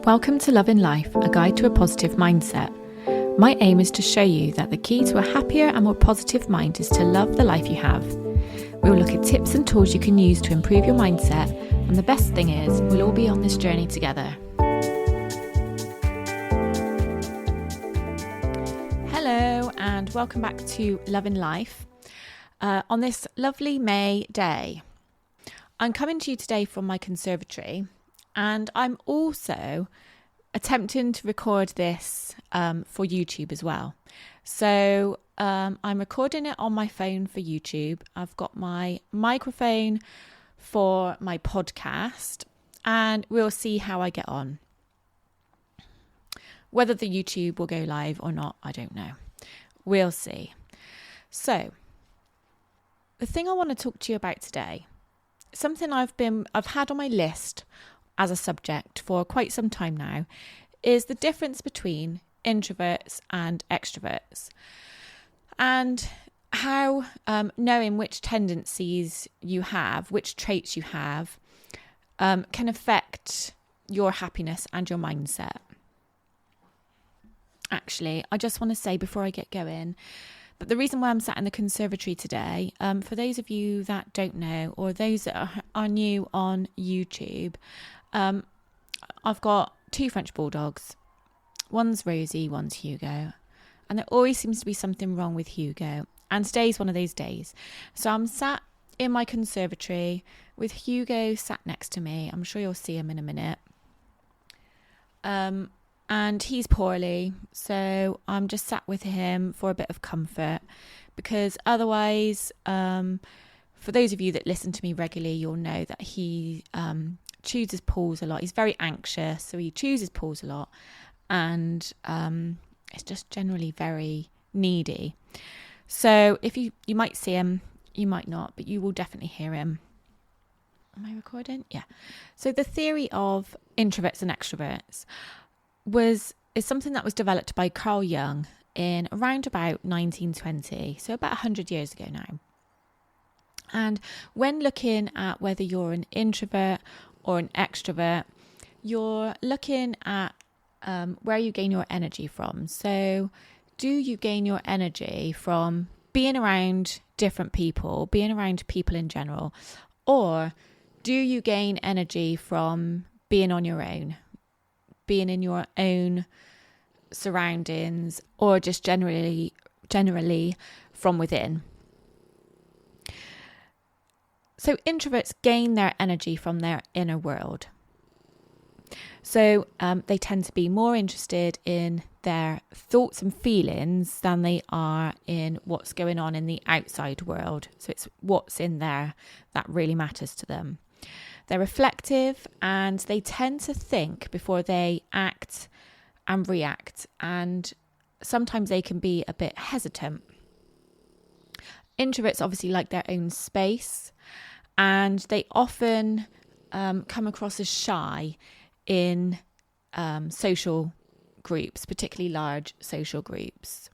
Welcome to Love in Life, a guide to a positive mindset. My aim is to show you that the key to a happier and more positive mind is to love the life you have. We will look at tips and tools you can use to improve your mindset, and the best thing is, we'll all be on this journey together. Hello, and welcome back to Love in Life on this lovely May day. I'm coming to you today from my conservatory, and I'm also attempting to record this for YouTube as well. So I'm recording it on my phone for YouTube. I've got my microphone for my podcast, and we'll see how I get on. Whether the YouTube will go live or not, I don't know. We'll see. So the thing I want to talk to you about today, something I've had on my list as a subject for quite some time now, is the difference between introverts and extroverts, and how knowing which tendencies you have, which traits you have, can affect your happiness and your mindset. Actually, I just want to say before I get going that the reason why I'm sat in the conservatory today, for those of you that don't know, or those that are new on YouTube, I've got two French bulldogs. One's Rosie, one's Hugo. And there always seems to be something wrong with Hugo. And today's one of those days. So I'm sat in my conservatory with Hugo sat next to me. I'm sure you'll see him in a minute. And he's poorly. So I'm just sat with him for a bit of comfort. Because otherwise, for those of you that listen to me regularly, you'll know that he chews his paws a lot. He's very anxious, so he chews his paws a lot, and it's just generally very needy. So if you might see him, you might not, but you will definitely hear him. Am I recording? Yeah. So the theory of introverts and extroverts is something that was developed by Carl Jung in around about 1920, so about 100 years ago now. And when looking at whether you're an introvert or an extrovert, you're looking at where you gain your energy from. So do you gain your energy from being around different people, being around people in general, or do you gain energy from being on your own, being in your own surroundings, or just generally from within? So introverts gain their energy from their inner world. So they tend to be more interested in their thoughts and feelings than they are in what's going on in the outside world. So it's what's in there that really matters to them. They're reflective, and they tend to think before they act and react. And sometimes they can be a bit hesitant. Introverts obviously like their own space, and they often come across as shy in social groups, particularly large social groups.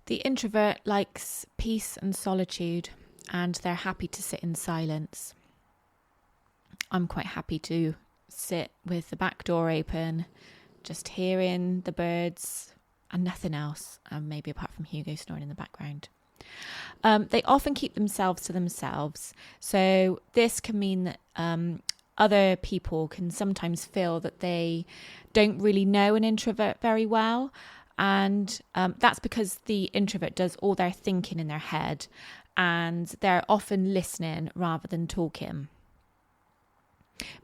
The introvert likes peace and solitude, and they're happy to sit in silence. I'm quite happy to sit with the back door open, just hearing the birds and nothing else, maybe apart from Hugo snoring in the background. They often keep themselves to themselves. So this can mean that other people can sometimes feel that they don't really know an introvert very well. And that's because the introvert does all their thinking in their head, and they're often listening rather than talking.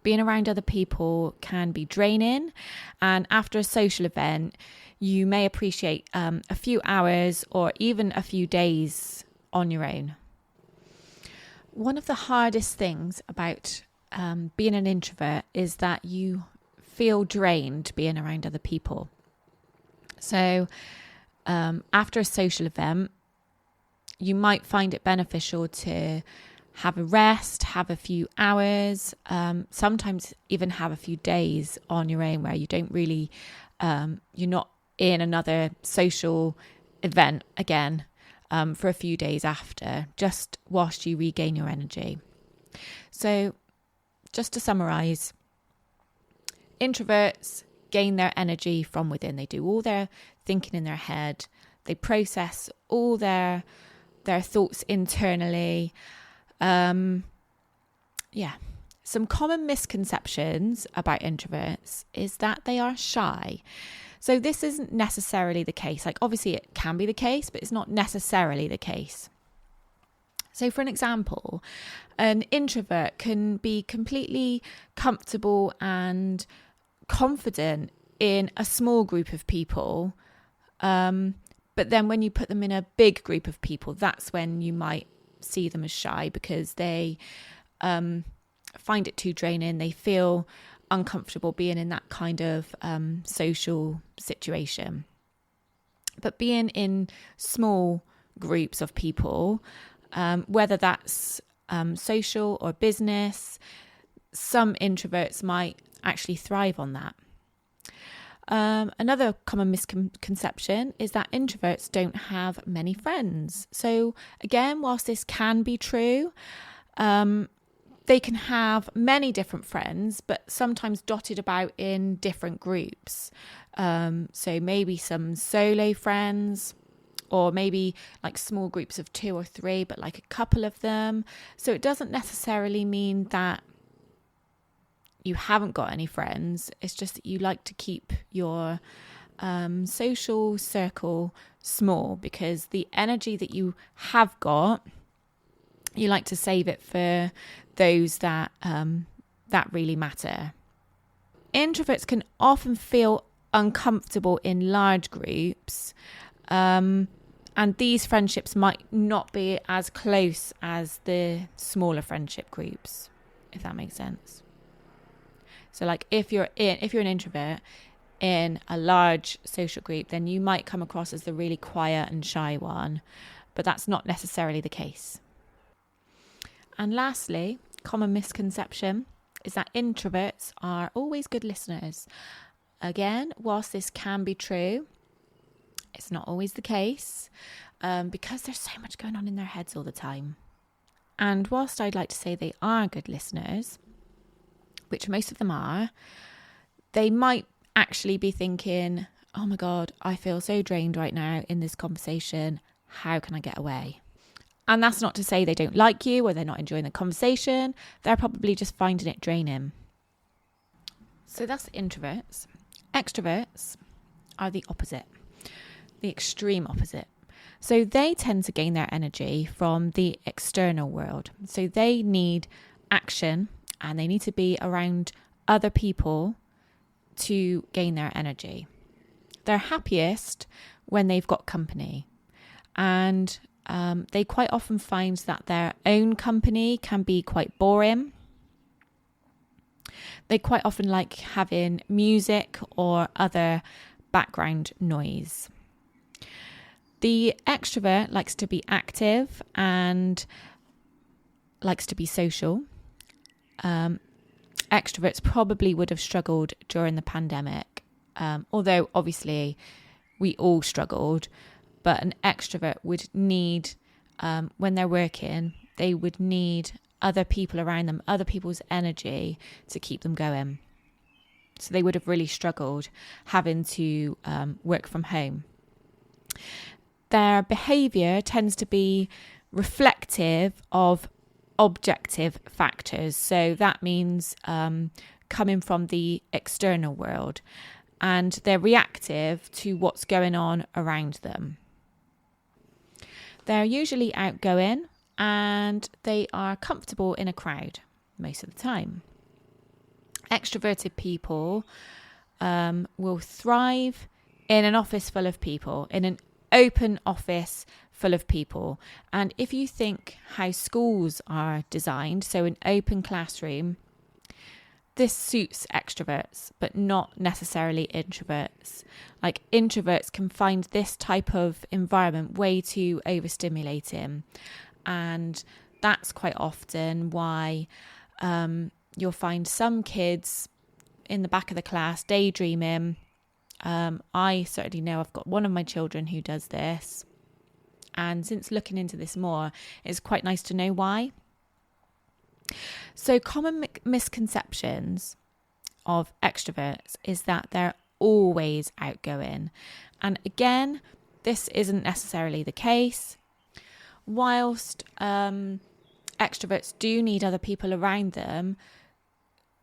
Being around other people can be draining, and after a social event, you may appreciate a few hours or even a few days on your own. One of the hardest things about being an introvert is that you feel drained being around other people. So after a social event, you might find it beneficial to have a rest, have a few hours, sometimes even have a few days on your own where you don't really, you're not in another social event again for a few days after, just whilst you regain your energy. So just to summarise, Introverts gain their energy from within. They do all their thinking in their head. They process all their thoughts internally. Some common misconceptions about introverts is that they are shy. So this isn't necessarily the case. Like, obviously it can be the case, but it's not necessarily the case. So for an example, an introvert can be completely comfortable and confident in a small group of people. But then when you put them in a big group of people, that's when you might see them as shy, because they find it too draining. They feel uncomfortable being in that kind of social situation. But being in small groups of people, whether that's social or business, some introverts might actually thrive on that. Another common misconception is that introverts don't have many friends. So again, whilst this can be true, they can have many different friends, but sometimes dotted about in different groups. So maybe some solo friends, or maybe like small groups of 2 or 3, but like a couple of them. So it doesn't necessarily mean that you haven't got any friends. It's just that you like to keep your social circle small, because the energy that you have got, you like to save it for those that really matter. Introverts can often feel uncomfortable in large groups, and these friendships might not be as close as the smaller friendship groups, if that makes sense. So like if you're an introvert in a large social group, then you might come across as the really quiet and shy one, but that's not necessarily the case. And lastly, common misconception is that introverts are always good listeners. Again, whilst this can be true, it's not always the case, because there's so much going on in their heads all the time. And whilst I'd like to say they are good listeners, which most of them are, they might actually be thinking, oh my God, I feel so drained right now in this conversation. How can I get away? And that's not to say they don't like you or they're not enjoying the conversation. They're probably just finding it draining. So that's introverts. Extroverts are the opposite, the extreme opposite. So they tend to gain their energy from the external world. So they need action, and they need to be around other people to gain their energy. They're happiest when they've got company. And they quite often find that their own company can be quite boring. They quite often like having music or other background noise. The extrovert likes to be active and likes to be social. Extroverts probably would have struggled during the pandemic, although obviously we all struggled, but an extrovert would need, when they're working, they would need other people around them, other people's energy to keep them going. So they would have really struggled having to work from home. Their behaviour tends to be reflective of objective factors. So that means coming from the external world, and they're reactive to what's going on around them. They're usually outgoing and they are comfortable in a crowd most of the time. Extroverted people will thrive in an office full of people, in an open office full of people. And if you think how schools are designed, so an open classroom, this suits extroverts, but not necessarily introverts. Like, introverts can find this type of environment way too overstimulating. And that's quite often why you'll find some kids in the back of the class daydreaming. I certainly know I've got one of my children who does this. And since looking into this more, it's quite nice to know why. So common misconceptions of extroverts is that they're always outgoing. And again, this isn't necessarily the case. Whilst extroverts do need other people around them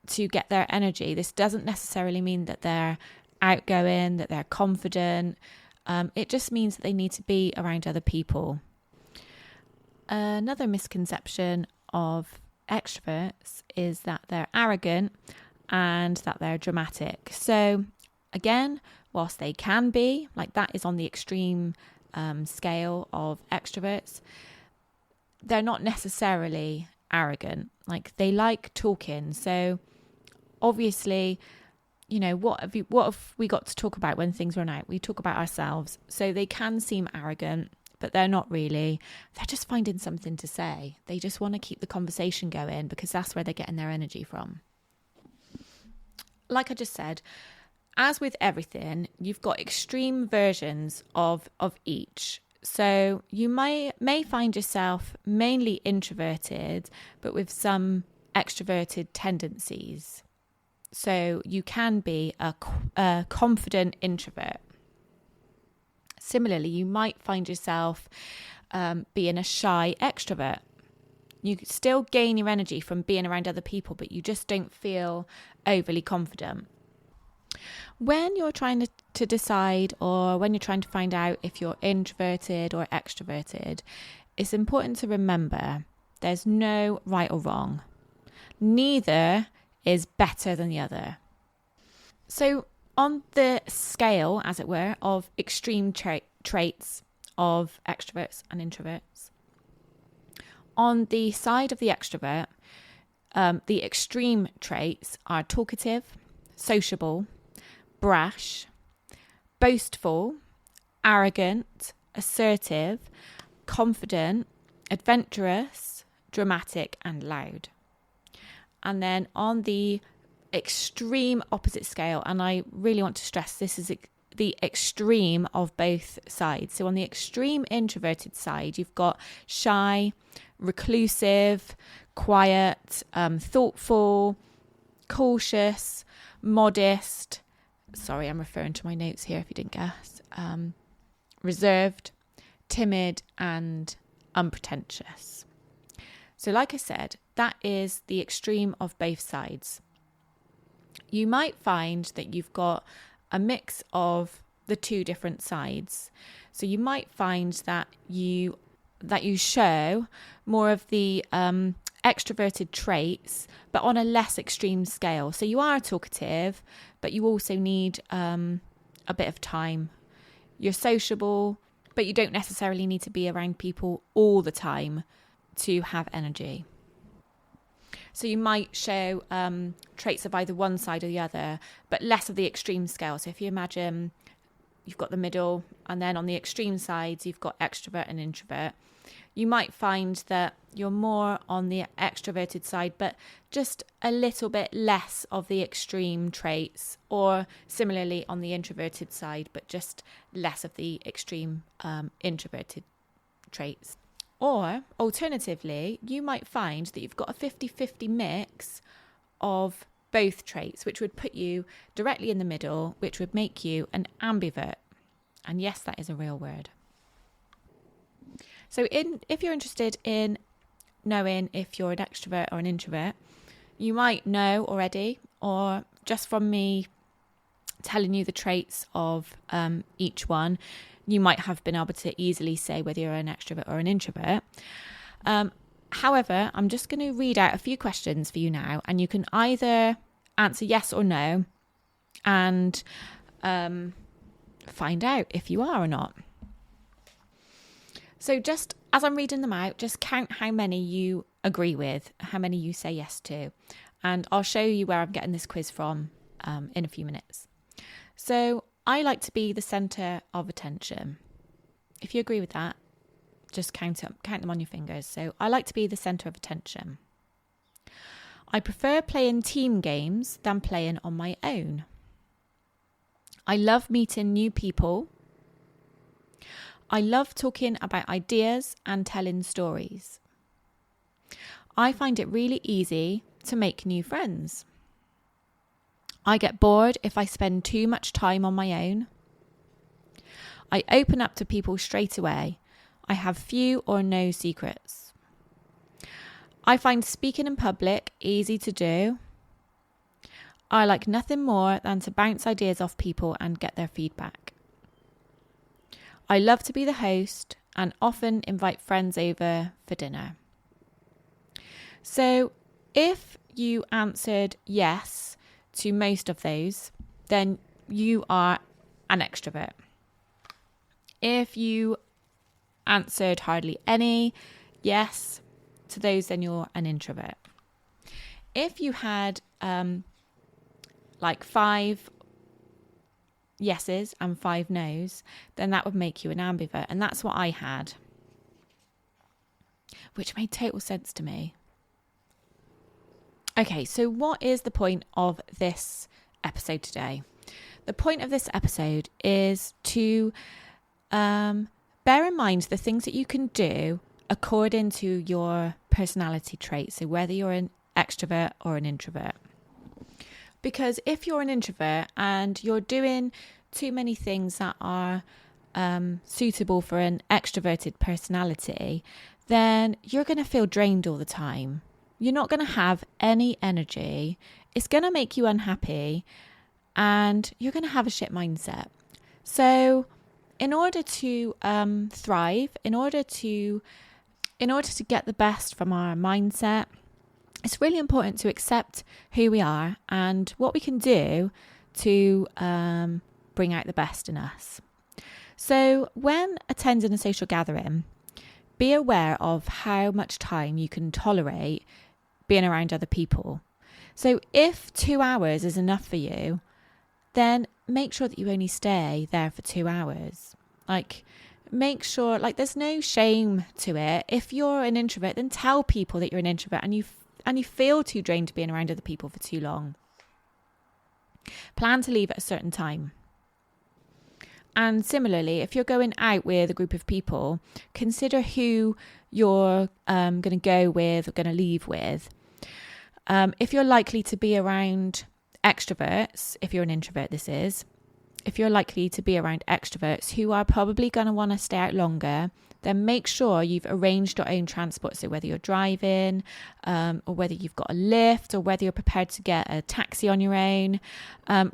to get their energy, this doesn't necessarily mean that they're outgoing, that they're confident. It just means that they need to be around other people. Another misconception of extroverts is that they're arrogant and that they're dramatic. So again, whilst they can be, like that is on the extreme scale of extroverts, they're not necessarily arrogant. Like they like talking. So obviously, you know, what have we got to talk about when things run out? We talk about ourselves. So they can seem arrogant, but they're not really. They're just finding something to say. They just want to keep the conversation going because that's where they're getting their energy from. Like I just said, as with everything, you've got extreme versions of each. So you may find yourself mainly introverted, but with some extroverted tendencies. So you can be a confident introvert. Similarly, you might find yourself being a shy extrovert. You still gain your energy from being around other people, but you just don't feel overly confident. When you're trying to decide, or when you're trying to find out if you're introverted or extroverted, it's important to remember there's no right or wrong. Neither is better than the other. So on the scale, as it were, of extreme traits of extroverts and introverts, on the side of the extrovert, the extreme traits are talkative, sociable, brash, boastful, arrogant, assertive, confident, adventurous, dramatic, and loud. And then on the extreme opposite scale, and I really want to stress this is the extreme of both sides. So on the extreme introverted side, you've got shy, reclusive, quiet, thoughtful, cautious, modest. Sorry, I'm referring to my notes here if you didn't guess. Reserved, timid, and unpretentious. So like I said, that is the extreme of both sides. You might find that you've got a mix of the two different sides. So you might find that you show more of the extroverted traits, but on a less extreme scale. So you are talkative, but you also need a bit of time. You're sociable, but you don't necessarily need to be around people all the time to have energy. So you might show traits of either one side or the other, but less of the extreme scale. So if you imagine you've got the middle, and then on the extreme sides, you've got extrovert and introvert. You might find that you're more on the extroverted side, but just a little bit less of the extreme traits, or similarly on the introverted side, but just less of the extreme introverted traits. Or alternatively, you might find that you've got a 50-50 mix of both traits, which would put you directly in the middle, which would make you an ambivert. And yes, that is a real word. So if you're interested in knowing if you're an extrovert or an introvert, you might know already, or just from me telling you the traits of each one, you might have been able to easily say whether you're an extrovert or an introvert. However, I'm just going to read out a few questions for you now, and you can either answer yes or no and find out if you are or not. So just as I'm reading them out, just count how many you agree with, how many you say yes to, and I'll show you where I'm getting this quiz from in a few minutes. So I like to be the centre of attention. If you agree with that, just count them on your fingers. So I like to be the centre of attention. I prefer playing team games than playing on my own. I love meeting new people. I love talking about ideas and telling stories. I find it really easy to make new friends. I get bored if I spend too much time on my own. I open up to people straight away. I have few or no secrets. I find speaking in public easy to do. I like nothing more than to bounce ideas off people and get their feedback. I love to be the host and often invite friends over for dinner. So if you answered yes to most of those, then you are an extrovert. If you answered hardly any yes to those, then you're an introvert. If you had like 5 yeses and 5 nos, then that would make you an ambivert. And that's what I had, which made total sense to me. Okay, so what is the point of this episode today? The point of this episode is to bear in mind the things that you can do according to your personality traits. So whether you're an extrovert or an introvert. Because if you're an introvert and you're doing too many things that are suitable for an extroverted personality, then you're going to feel drained all the time. You're not going to have any energy. It's going to make you unhappy and you're going to have a shit mindset. So in order to thrive, in order to get the best from our mindset, it's really important to accept who we are and what we can do to bring out the best in us. So when attending a social gathering, be aware of how much time you can tolerate being around other people. So if 2 hours is enough for you, then make sure that you only stay there for 2 hours. Make sure, there's no shame to it. If you're an introvert, then tell people that you're an introvert and you feel too drained being around other people for too long. Plan to leave at a certain time. And similarly, if you're going out with a group of people, consider who you're going to go with or going to leave with. If you're likely to be around extroverts, if you're an introvert, if you're likely to be around extroverts who are probably going to want to stay out longer, then make sure you've arranged your own transport. So whether you're driving or whether you've got a lift or whether you're prepared to get a taxi on your own,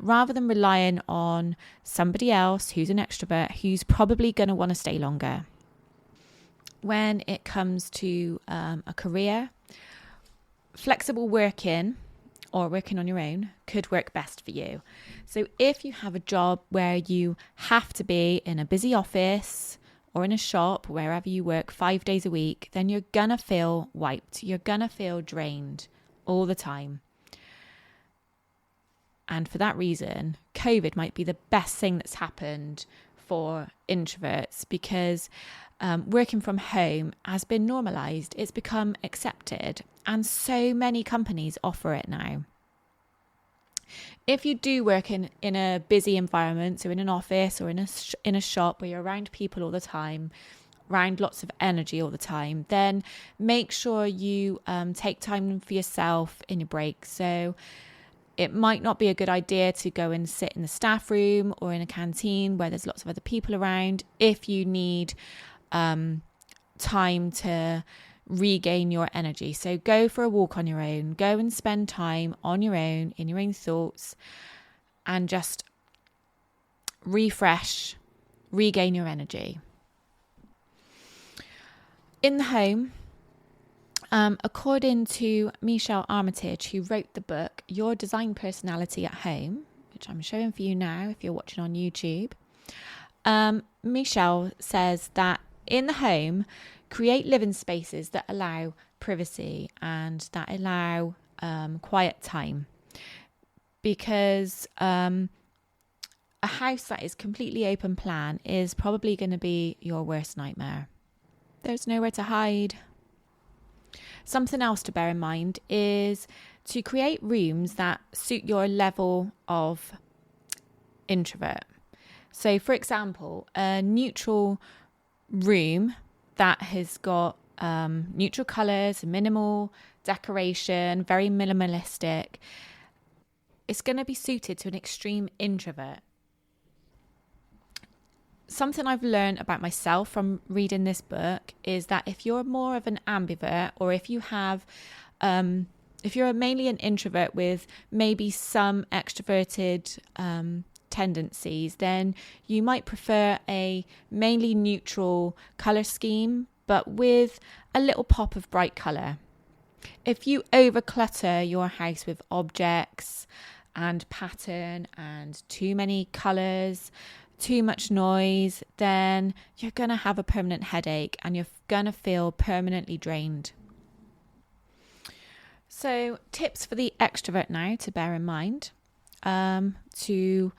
rather than relying on somebody else who's an extrovert who's probably going to want to stay longer. When it comes to a career, flexible working or working on your own could work best for you. So if you have a job where you have to be in a busy office or in a shop, wherever you work 5 days a week, then you're going to feel wiped. You're going to feel drained all the time. And for that reason, COVID might be the best thing that's happened for introverts because working from home has been normalized. It's become accepted. And so many companies offer it now. If you do work in a busy environment, so in an office or in a shop where you're around people all the time, around lots of energy all the time, then make sure you take time for yourself in your break. So it might not be a good idea to go and sit in the staff room or in a canteen where there's lots of other people around if you need time to regain your energy. So go for a walk on your own, go and spend time on your own, in your own thoughts, and just refresh, regain your energy. In the home, according to Michelle Armitage, who wrote the book Your Design Personality at Home, which I'm showing for you now if you're watching on YouTube, Michelle says that in the home, create living spaces that allow privacy and that allow quiet time. Because a house that is completely open plan is probably going to be your worst nightmare. There's nowhere to hide. Something else to bear in mind is to create rooms that suit your level of introvert. So, for example, a neutral room that has got neutral colours, minimal decoration, very minimalistic. it's going to be suited to an extreme introvert. Something I've learned about myself from reading this book is that if you're more of an ambivert, or if you have, if you're mainly an introvert with maybe some extroverted tendencies, then you might prefer a mainly neutral colour scheme, but with a little pop of bright colour. If you overclutter your house with objects and pattern and too many colours, too much noise, then you're going to have a permanent headache and you're going to feel permanently drained. So tips for the extrovert now to bear in mind to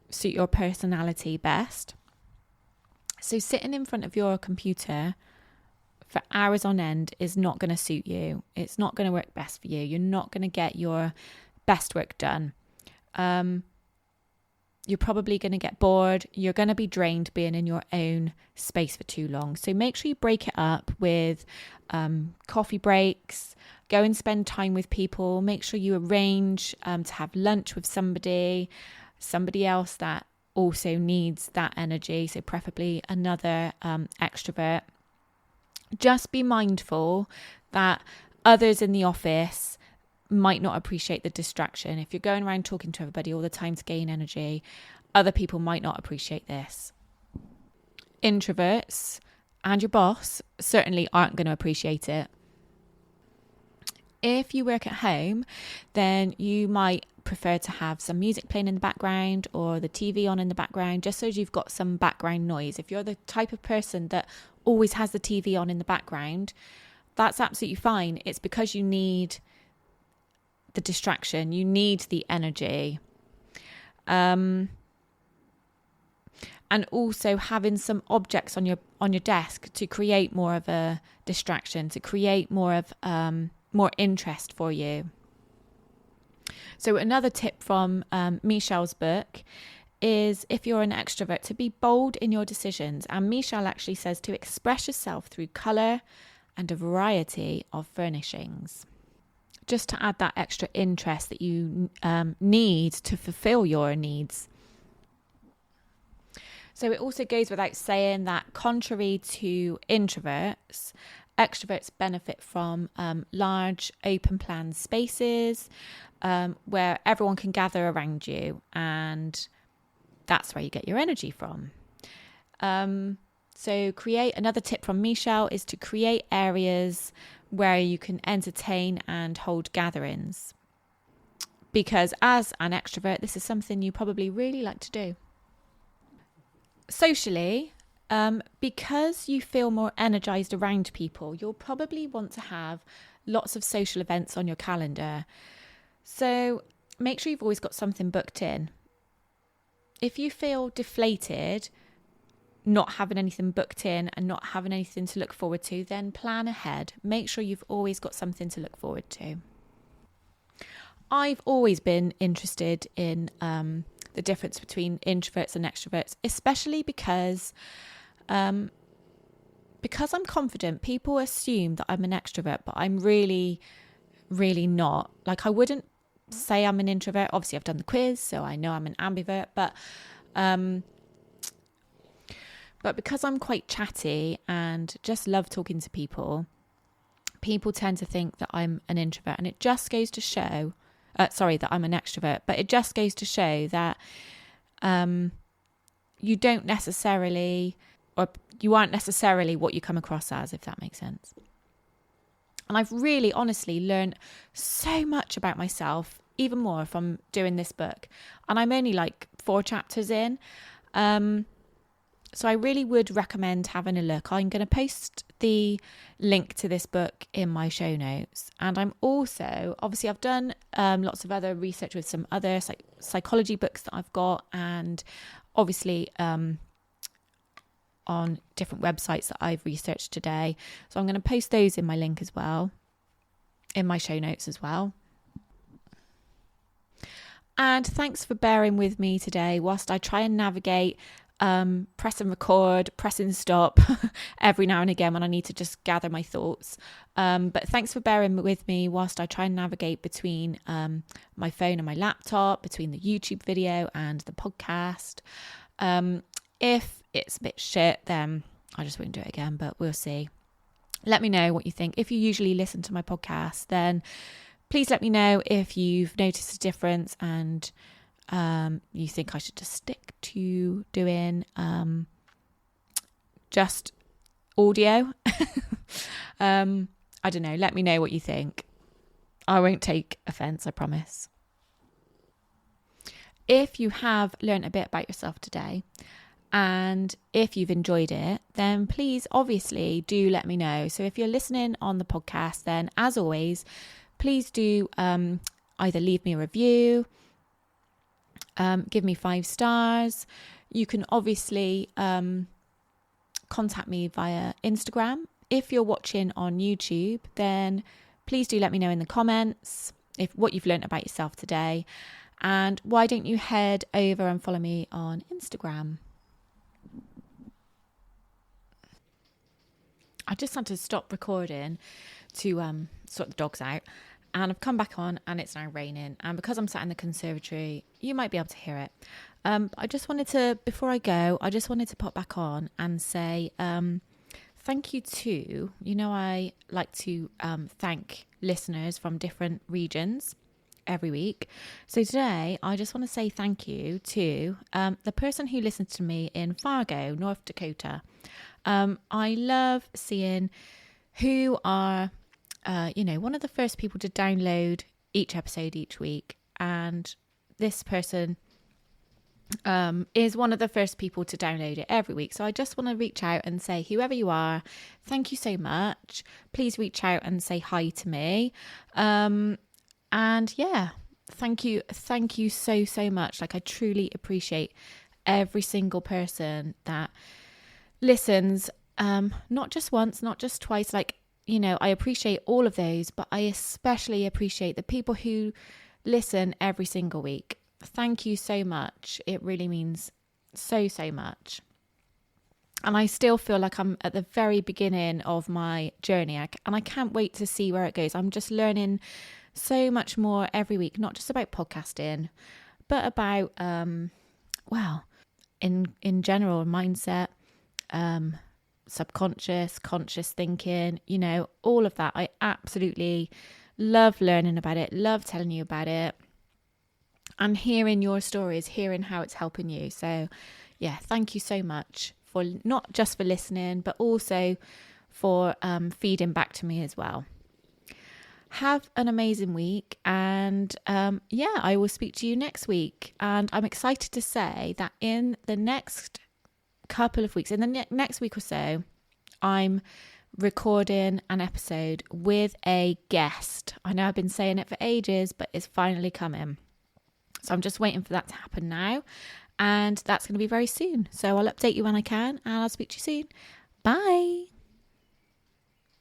suit your personality best. So sitting in front of your computer for hours on end is not going to suit you. It's not going to work best for you. You're not going to get your best work done. You're probably going to get bored. You're going to be drained being in your own space for too long. So make sure you break it up with coffee breaks. Go and spend time with people. Make sure you arrange to have lunch with somebody else that also needs that energy. So preferably another extrovert. Just be mindful that others in the office might not appreciate the distraction. If you're going around talking to everybody all the time to gain energy, other people might not appreciate this. Introverts and your boss certainly aren't going to appreciate it. If you work at home, then you might prefer to have some music playing in the background or the TV on in the background, just so you've got some background noise. If you're the type of person that always has the TV on in the background, that's absolutely fine. It's because you need the distraction, you need the energy. And also having some objects on your desk to create more of a distraction, to create more of more interest for you. So another tip from Michelle's book is, if you're an extrovert, to be bold in your decisions. And Michelle actually says to express yourself through colour and a variety of furnishings, just to add that extra interest that you need to fulfill your needs. So it also goes without saying that, contrary to introverts, extroverts benefit from large open plan spaces where everyone can gather around you, and that's where you get your energy from. So another tip from Michelle is to create areas where you can entertain and hold gatherings, because as an extrovert, this is something you probably really like to do. Socially, because you feel more energized around people, you'll probably want to have lots of social events on your calendar. So make sure you've always got something booked in. If you feel deflated, not having anything booked in and not having anything to look forward to, then plan ahead. Make sure you've always got something to look forward to. I've always been interested in the difference between introverts and extroverts, especially because I'm confident. People assume that I'm an extrovert, but I'm really, really not. Like, I wouldn't say I'm an introvert. Obviously, I've done the quiz, so I know I'm an ambivert, but because I'm quite chatty and just love talking to people, people tend to think that I'm an introvert, and it just goes to show, that I'm an extrovert, but it just goes to show that you don't necessarily, or you aren't necessarily what you come across as, if that makes sense. And I've really honestly learned so much about myself, even more from doing this book. And I'm only like 4 chapters in. So I really would recommend having a look. I'm going to post the link to this book in my show notes. And I'm also, obviously I've done lots of other research with some other psychology books that I've got, and obviously on different websites that I've researched today. So I'm going to post those in my link as well, in my show notes as well. And thanks for bearing with me today whilst I try and navigate press and record, press and stop every now and again when I need to just gather my thoughts. But thanks for bearing with me whilst I try and navigate between my phone and my laptop, between the YouTube video and the podcast. If it's a bit shit, then I just won't do it again, but we'll see. Let me know what you think. If you usually listen to my podcast, then please let me know if you've noticed a difference and you think I should just stick to doing just audio. I don't know. Let me know what you think. I won't take offence, I promise. If you have learned a bit about yourself today, and if you've enjoyed it, then please obviously do let me know. So if you're listening on the podcast, then as always, please do either leave me a review, give me 5 stars. You can obviously contact me via Instagram. If you're watching on YouTube, then please do let me know in the comments what you've learned about yourself today. And why don't you head over and follow me on Instagram? I just had to stop recording to sort the dogs out, and I've come back on and it's now raining, and because I'm sat in the conservatory you might be able to hear it. I just wanted to, before I go, I just wanted to pop back on and say thank you to, I like to thank listeners from different regions every week. So today I just want to say thank you to the person who listened to me in Fargo, North Dakota. I love seeing who are, one of the first people to download each episode each week. And this person is one of the first people to download it every week. So I just want to reach out and say, whoever you are, thank you so much. Please reach out and say hi to me. And yeah, thank you so much. Like, I truly appreciate every single person that listens, not just once, not just twice. Like, I appreciate all of those, but I especially appreciate the people who listen every single week. Thank you so much. It really means so much. And I still feel like I'm at the very beginning of my journey, and I can't wait to see where it goes. I'm just learning so much more every week, not just about podcasting, but about in general, mindset, subconscious, conscious thinking, all of that. I absolutely love learning about it, love telling you about it, and hearing your stories, hearing how it's helping you. So yeah, thank you so much for not just for listening, but also for feeding back to me as well. Have an amazing week, and I will speak to you next week. And I'm excited to say that in the next couple of weeks, in the next week or so, I'm recording an episode with a guest. I know I've been saying it for ages, but it's finally coming. So I'm just waiting for that to happen now, and that's going to be very soon. So I'll update you when I can, and I'll speak to you soon. Bye.